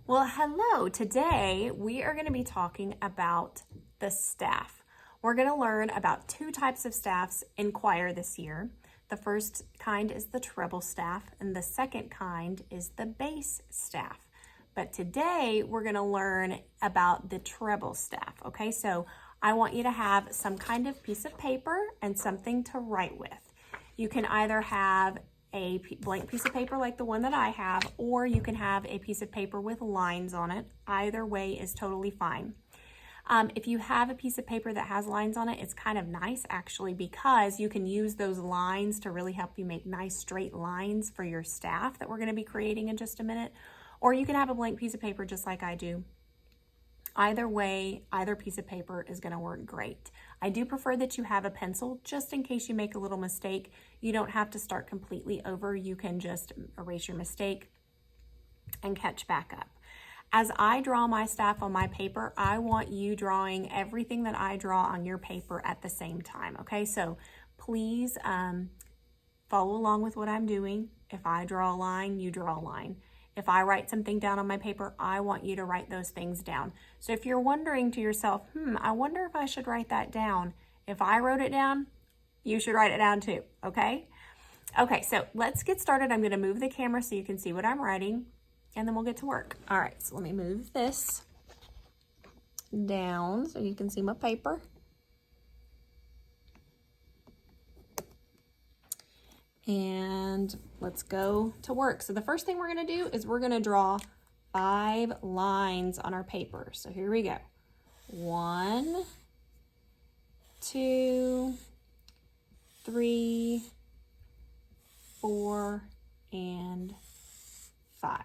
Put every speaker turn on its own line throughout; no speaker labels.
Well, hello. Today we are going to be talking about the staff. We're going to learn about two types of staffs in choir this year. The first kind is the treble staff, and the second kind is the bass staff. But today we're going to learn about the treble staff. Okay, so I want you to have some kind of piece of paper and something to write with. You can either have a blank piece of paper like the one that I have, or you can have a piece of paper with lines on it. Either way is totally fine. If you have a piece of paper that has lines on it, it's kind of nice actually, because you can use those lines to really help you make nice straight lines for your staff that we're going to be creating in just a minute. Or you can have a blank piece of paper just like I do. Either way, either piece of paper is going to work great. I do prefer that you have a pencil just in case you make a little mistake. You don't have to start completely over. You can just erase your mistake and catch back up. As I draw my staff on my paper, I want you drawing everything that I draw on your paper at the same time. Okay, so please follow along with what I'm doing. If I draw a line, you draw a line. If I write something down on my paper, I want you to write those things down. So if you're wondering to yourself, I wonder if I should write that down. If I wrote it down, you should write it down too, okay? Okay, so let's get started. I'm gonna move the camera so you can see what I'm writing, and then we'll get to work. All right, so let me move this down so you can see my paper. And let's go to work. So the first thing we're going to do is we're going to draw 5 lines on our paper. So here we go. 1, 2, 3, 4, and 5.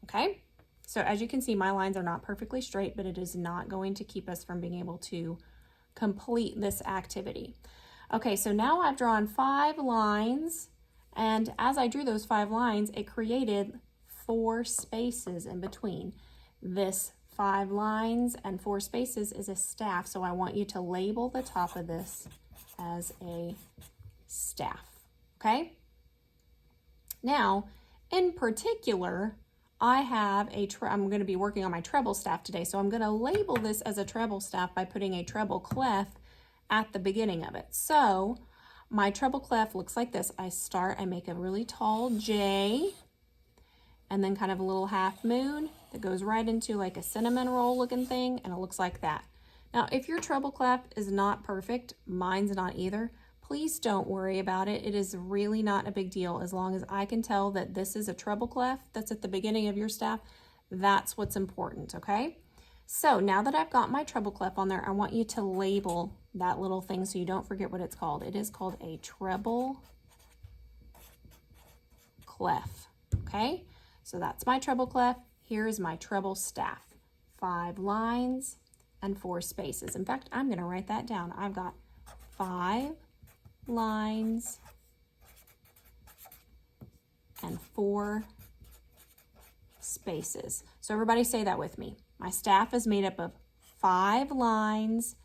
Okay? So as you can see, my lines are not perfectly straight, but it is not going to keep us from being able to complete this activity. Okay, so now I've drawn 5 lines. And as I drew those 5 lines, it created 4 spaces in between. This 5 lines and 4 spaces is a staff, so I want you to label the top of this as a staff, okay? Now, in particular, I have I'm going to be working on my treble staff today, so I'm going to label this as a treble staff by putting a treble clef at the beginning of it. So my treble clef looks like this. I make a really tall J, and then kind of a little half moon that goes right into like a cinnamon roll looking thing, and it looks like that. Now, if your treble clef is not perfect, mine's not either, please don't worry about it. It is really not a big deal. As long as I can tell that this is a treble clef that's at the beginning of your staff, that's what's important, okay? So now that I've got my treble clef on there, I want you to label that little thing so you don't forget what it's called. It is called a treble clef, okay? So that's my treble clef. Here is my treble staff. 5 lines and 4 spaces. In fact, I'm gonna write that down. I've got 5 lines and 4 spaces. So everybody say that with me. My staff is made up of 5 lines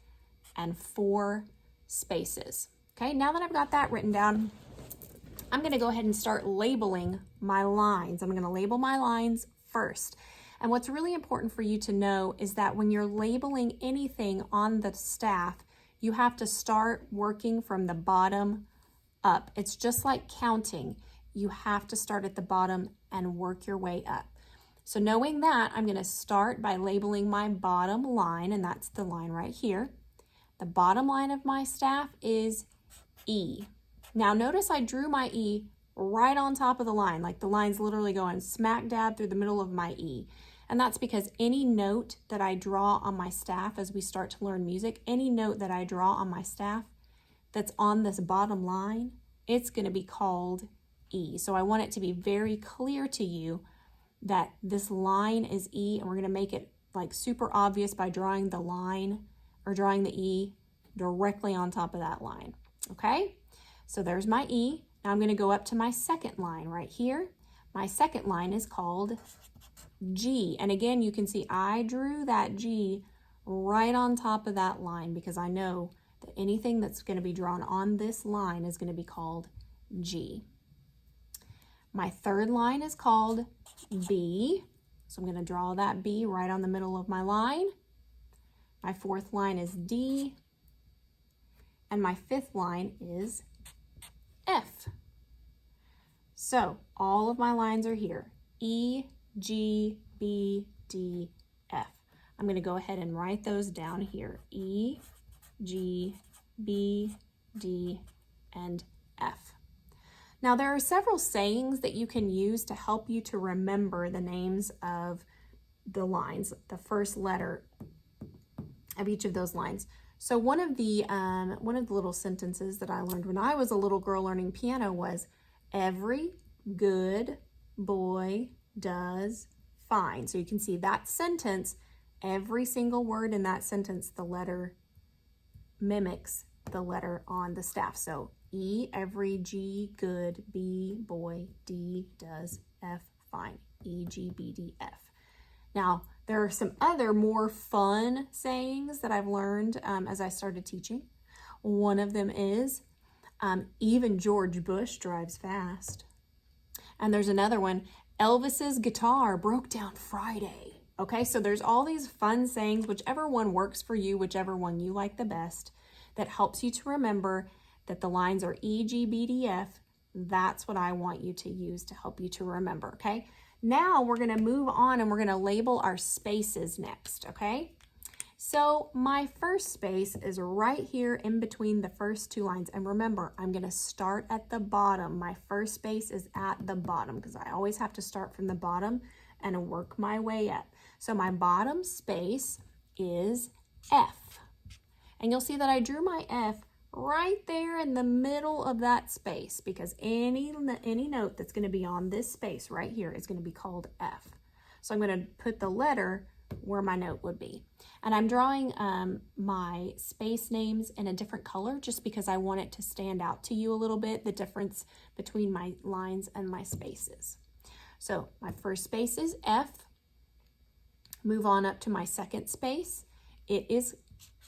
and 4 spaces. Okay, now that I've got that written down, I'm gonna go ahead and start labeling my lines. I'm gonna label my lines first. And what's really important for you to know is that when you're labeling anything on the staff, you have to start working from the bottom up. It's just like counting. You have to start at the bottom and work your way up. So knowing that, I'm going to start by labeling my bottom line, and that's the line right here. The bottom line of my staff is E. Now notice I drew my E right on top of the line, like the line's literally going smack dab through the middle of my E. And that's because any note that I draw on my staff as we start to learn music, any note that I draw on my staff that's on this bottom line, it's going to be called E. So I want it to be very clear to you that this line is E, and we're going to make it like super obvious by drawing the line or drawing the E directly on top of that line. Okay, so there's my E. Now I'm going to go up to my second line right here. My second line is called G, and again you can see I drew that G right on top of that line because I know that anything that's going to be drawn on this line is going to be called G. My third line is called B, So I'm going to draw that B right on the middle of my line. My fourth line is D, and my fifth line is F. So all of my lines are here, E, G, B, D, F. I'm going to go ahead and write those down here, E, G, B, D, and F. Now there are several sayings that you can use to help you to remember the names of the lines, the first letter of each of those lines. So one of the little sentences that I learned when I was a little girl learning piano was, every good boy does fine. So you can see that sentence, every single word in that sentence, the letter mimics the letter on the staff. So E, every, G, good, B, boy, D, does, F, fine. E, G, B, D, F. Now, there are some other more fun sayings that I've learned as I started teaching. One of them is, even George Bush drives fast. And there's another one, Elvis's guitar broke down Friday. Okay, so there's all these fun sayings, whichever one works for you, whichever one you like the best, that helps you to remember that the lines are E, G, B, D, F. That's what I want you to use to help you to remember, okay? Now we're gonna move on and we're gonna label our spaces next, okay? So my first space is right here in between the first two lines. And remember, I'm gonna start at the bottom. My first space is at the bottom because I always have to start from the bottom and work my way up. So my bottom space is F. And you'll see that I drew my F right there in the middle of that space because any note that's going to be on this space right here is going to be called F. So I'm going to put the letter where my note would be. And I'm drawing my space names in a different color just because I want it to stand out to you a little bit, the difference between my lines and my spaces. So my first space is F. Move on up to my second space. It is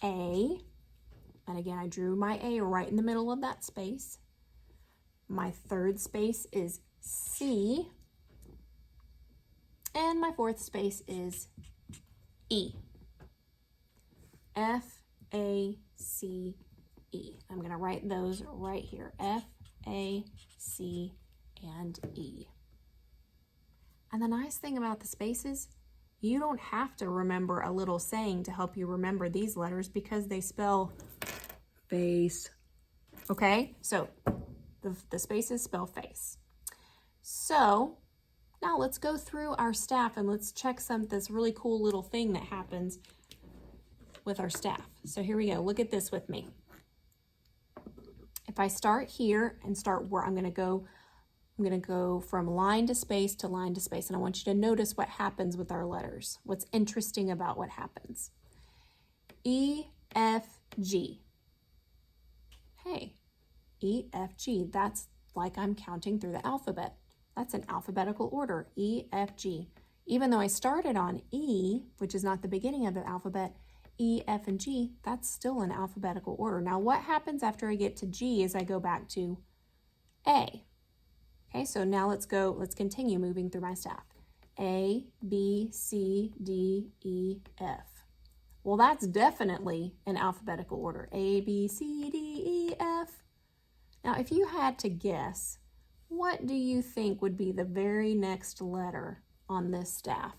A. And again, I drew my A right in the middle of that space. My third space is C. And my fourth space is E. F, A, C, E. I'm going to write those right here. F, A, C, and E. And the nice thing about the spaces, you don't have to remember a little saying to help you remember these letters because they spell face. Okay, so the spaces spell face. So now let's go through our staff and let's check this really cool little thing that happens with our staff. So here we go. Look at this with me. If I start here and start where I'm going to go from line to space to line to space, and I want you to notice what happens with our letters. What's interesting about what happens. E, F, G. Hey, E, F, G. That's like I'm counting through the alphabet. That's an alphabetical order, E, F, G. Even though I started on E, which is not the beginning of the alphabet, E, F, and G, that's still an alphabetical order. Now what happens after I get to G is I go back to A. Okay, so now let's continue moving through my staff. A, B, C, D, E, F. Well, that's definitely an alphabetical order. A, B, C, D, E, F. Now, if you had to guess, what do you think would be the very next letter on this staff?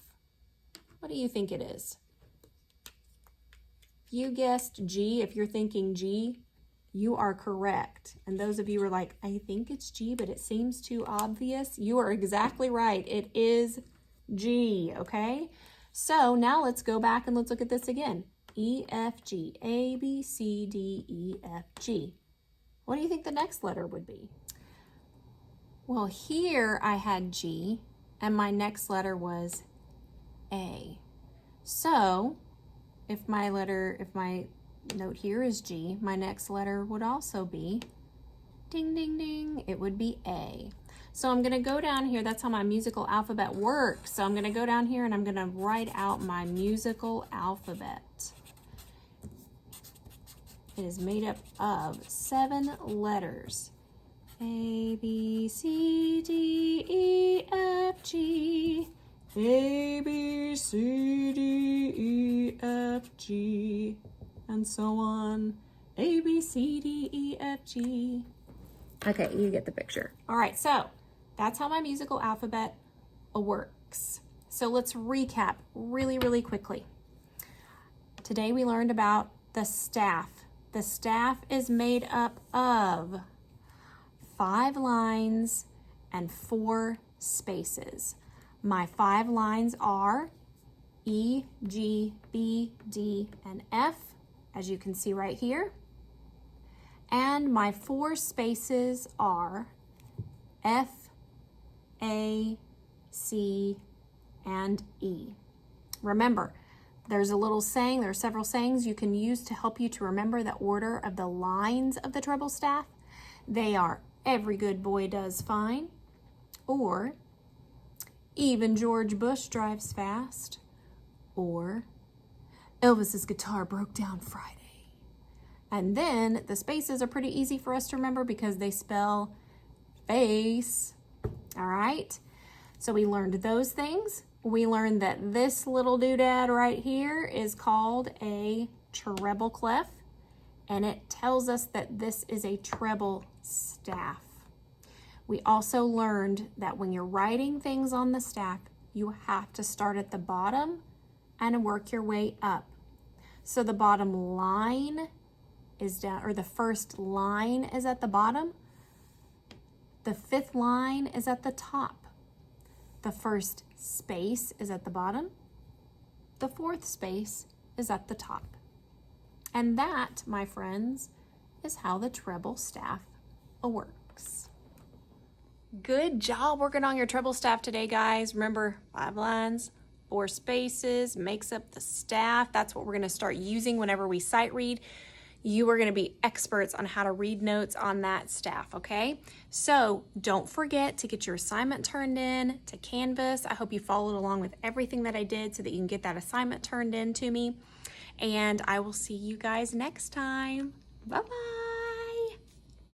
What do you think it is? If you guessed G, if you're thinking G, you are correct. And those of you who are like, I think it's G, but it seems too obvious. You are exactly right. It is G, okay? So now let's go back and let's look at this again. E, F, G, A, B, C, D, E, F, G. What do you think the next letter would be? Well, here I had G, and my next letter was A. So if my note here is G, my next letter would also be, ding, ding, ding, it would be A. So I'm going to go down here. That's how my musical alphabet works. So I'm going to go down here and I'm going to write out my musical alphabet. It is made up of 7 letters. A, B, C, D, E, F, G, A, B, C, D, E, F, G, and so on. A, B, C, D, E, F, G. Okay, you get the picture. All right, so that's how my musical alphabet works. So let's recap really, really quickly. Today we learned about the staff. The staff is made up of 5 lines and 4 spaces. My 5 lines are E, G, B, D, and F, as you can see right here. And my 4 spaces are F, A, C, and E. Remember, there's a little saying, there are several sayings you can use to help you to remember the order of the lines of the treble staff. They are, every good boy does fine, or even George Bush drives fast, or Elvis's guitar broke down Friday. And then the spaces are pretty easy for us to remember because they spell face. All right, so we learned those things. We learned that this little doodad right here is called a treble clef, and it tells us that this is a treble staff. We also learned that when you're writing things on the staff, you have to start at the bottom and work your way up. So the bottom line is down, or the first line is at the bottom. The 5th line is at the top. The first space is at the bottom. The 4th space is at the top. And that, my friends, is how the treble staff works. Good job working on your treble staff today, guys. Remember, 5 lines, 4 spaces makes up the staff. That's what we're going to start using whenever we sight read. You are going to be experts on how to read notes on that staff, okay? So don't forget to get your assignment turned in to Canvas. I hope you followed along with everything that I did so that you can get that assignment turned in to me. And I will see you guys next time. Bye-bye.